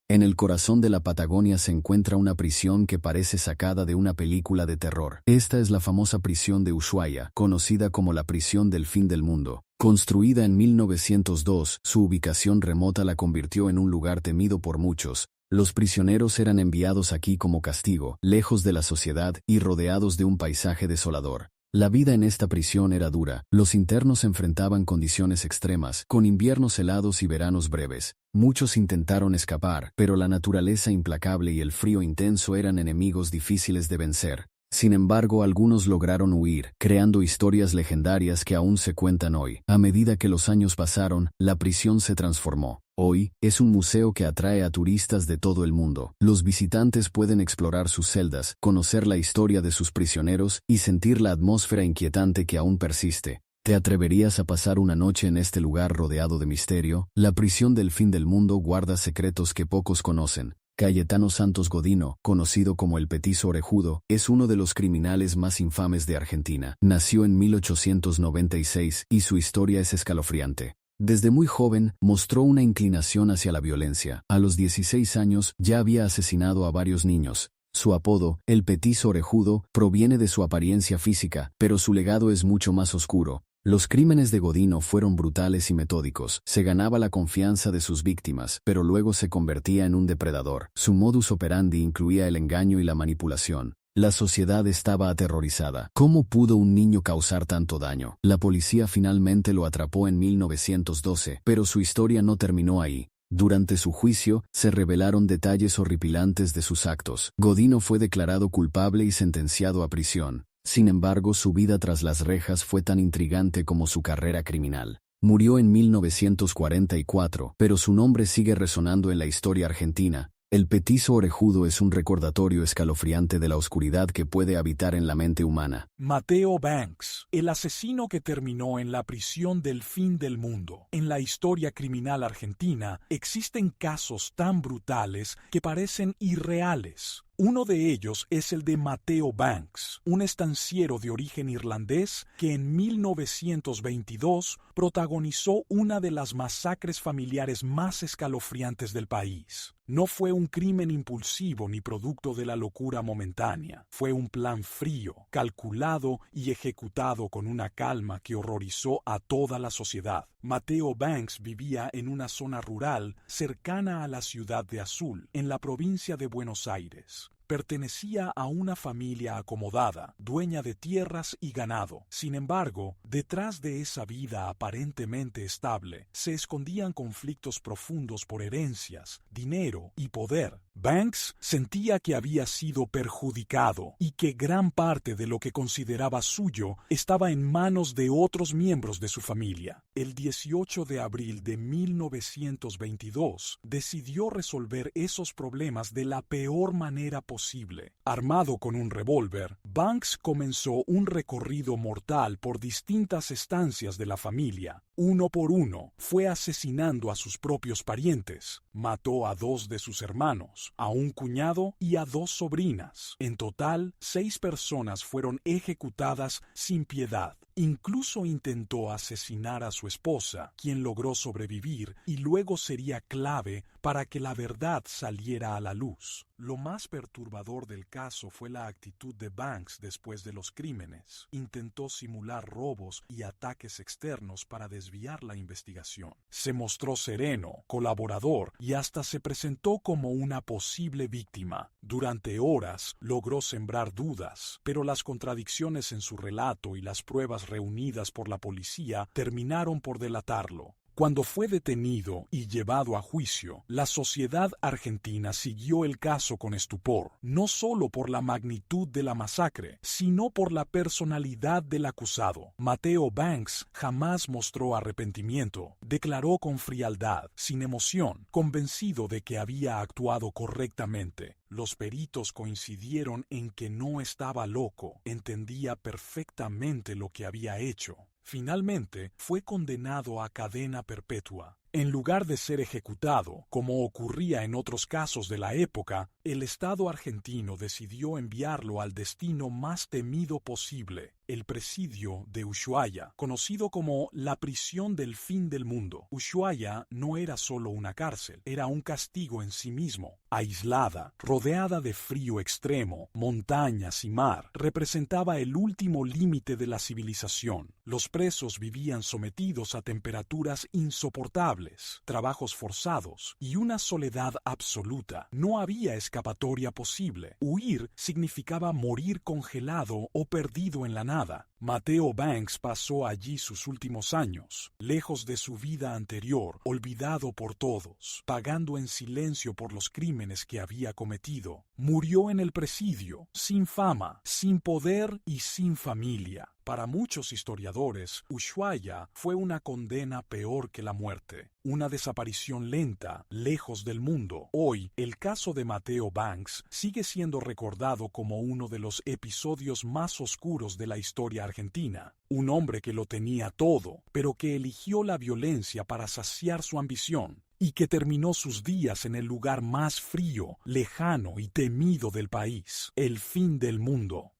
En el corazón de la Patagonia se encuentra una prisión que parece sacada de una película de terror. Esta es la famosa prisión de Ushuaia, conocida como la prisión del fin del mundo. Construida en 1902, su ubicación remota la convirtió en un lugar temido por muchos. Los prisioneros eran enviados aquí como castigo, lejos de la sociedad y rodeados de un paisaje desolador. La vida en esta prisión era dura. Los internos enfrentaban condiciones extremas, con inviernos helados y veranos breves. Muchos intentaron escapar, pero la naturaleza implacable y el frío intenso eran enemigos difíciles de vencer. Sin embargo, algunos lograron huir, creando historias legendarias que aún se cuentan hoy. A medida que los años pasaron, la prisión se transformó. Hoy, es un museo que atrae a turistas de todo el mundo. Los visitantes pueden explorar sus celdas, conocer la historia de sus prisioneros y sentir la atmósfera inquietante que aún persiste. ¿Te atreverías a pasar una noche en este lugar rodeado de misterio? La prisión del fin del mundo guarda secretos que pocos conocen. Cayetano Santos Godino, conocido como el Petiso Orejudo, es uno de los criminales más infames de Argentina. Nació en 1896 y su historia es escalofriante. Desde muy joven, mostró una inclinación hacia la violencia. A los 16 años, ya había asesinado a varios niños. Su apodo, el Petiso Orejudo, proviene de su apariencia física, pero su legado es mucho más oscuro. Los crímenes de Godino fueron brutales y metódicos. Se ganaba la confianza de sus víctimas, pero luego se convertía en un depredador. Su modus operandi incluía el engaño y la manipulación. La sociedad estaba aterrorizada. ¿Cómo pudo un niño causar tanto daño? La policía finalmente lo atrapó en 1912, pero su historia no terminó ahí. Durante su juicio, se revelaron detalles horripilantes de sus actos. Godino fue declarado culpable y sentenciado a prisión. Sin embargo, su vida tras las rejas fue tan intrigante como su carrera criminal. Murió en 1944, pero su nombre sigue resonando en la historia argentina. El Petiso Orejudo es un recordatorio escalofriante de la oscuridad que puede habitar en la mente humana. Mateo Banks, el asesino que terminó en la prisión del fin del mundo. En la historia criminal argentina existen casos tan brutales que parecen irreales. Uno de ellos es el de Mateo Banks, un estanciero de origen irlandés que en 1922 protagonizó una de las masacres familiares más escalofriantes del país. No fue un crimen impulsivo ni producto de la locura momentánea. Fue un plan frío, calculado y ejecutado con una calma que horrorizó a toda la sociedad. Mateo Banks vivía en una zona rural cercana a la ciudad de Azul, en la provincia de Buenos Aires. Pertenecía a una familia acomodada, dueña de tierras y ganado. Sin embargo, detrás de esa vida aparentemente estable, se escondían conflictos profundos por herencias, dinero y poder. Banks sentía que había sido perjudicado y que gran parte de lo que consideraba suyo estaba en manos de otros miembros de su familia. El 18 de abril de 1922 decidió resolver esos problemas de la peor manera posible. Armado con un revólver, Banks comenzó un recorrido mortal por distintas estancias de la familia. Uno por uno, fue asesinando a sus propios parientes. Mató a 2 de sus hermanos, a un cuñado y a 2 sobrinas. En total, 6 personas fueron ejecutadas sin piedad. Incluso intentó asesinar a su esposa, quien logró sobrevivir y luego sería clave para que la verdad saliera a la luz. Lo más perturbador del caso fue la actitud de Banks después de los crímenes. Intentó simular robos y ataques externos para desviar la investigación. Se mostró sereno, colaborador y hasta se presentó como una posible víctima. Durante horas logró sembrar dudas, pero las contradicciones en su relato y las pruebas reunidas por la policía terminaron por delatarlo. Cuando fue detenido y llevado a juicio, la sociedad argentina siguió el caso con estupor, no solo por la magnitud de la masacre, sino por la personalidad del acusado. Mateo Banks jamás mostró arrepentimiento, declaró con frialdad, sin emoción, convencido de que había actuado correctamente. Los peritos coincidieron en que no estaba loco, entendía perfectamente lo que había hecho. Finalmente, fue condenado a cadena perpetua. En lugar de ser ejecutado, como ocurría en otros casos de la época, el Estado argentino decidió enviarlo al destino más temido posible, el presidio de Ushuaia, conocido como la prisión del fin del mundo. Ushuaia no era solo una cárcel, era un castigo en sí mismo. Aislada, rodeada de frío extremo, montañas y mar, representaba el último límite de la civilización. Los presos vivían sometidos a temperaturas insoportables, trabajos forzados y una soledad absoluta. No había escapatoria posible. Huir significaba morir congelado o perdido en la nada. Mateo Banks pasó allí sus últimos años, lejos de su vida anterior, olvidado por todos, pagando en silencio por los crímenes que había cometido. Murió en el presidio, sin fama, sin poder y sin familia. Para muchos historiadores, Ushuaia fue una condena peor que la muerte, una desaparición lenta, lejos del mundo. Hoy, el caso de Mateo Banks sigue siendo recordado como uno de los episodios más oscuros de la historia argentina. Un hombre que lo tenía todo, pero que eligió la violencia para saciar su ambición, y que terminó sus días en el lugar más frío, lejano y temido del país, el fin del mundo.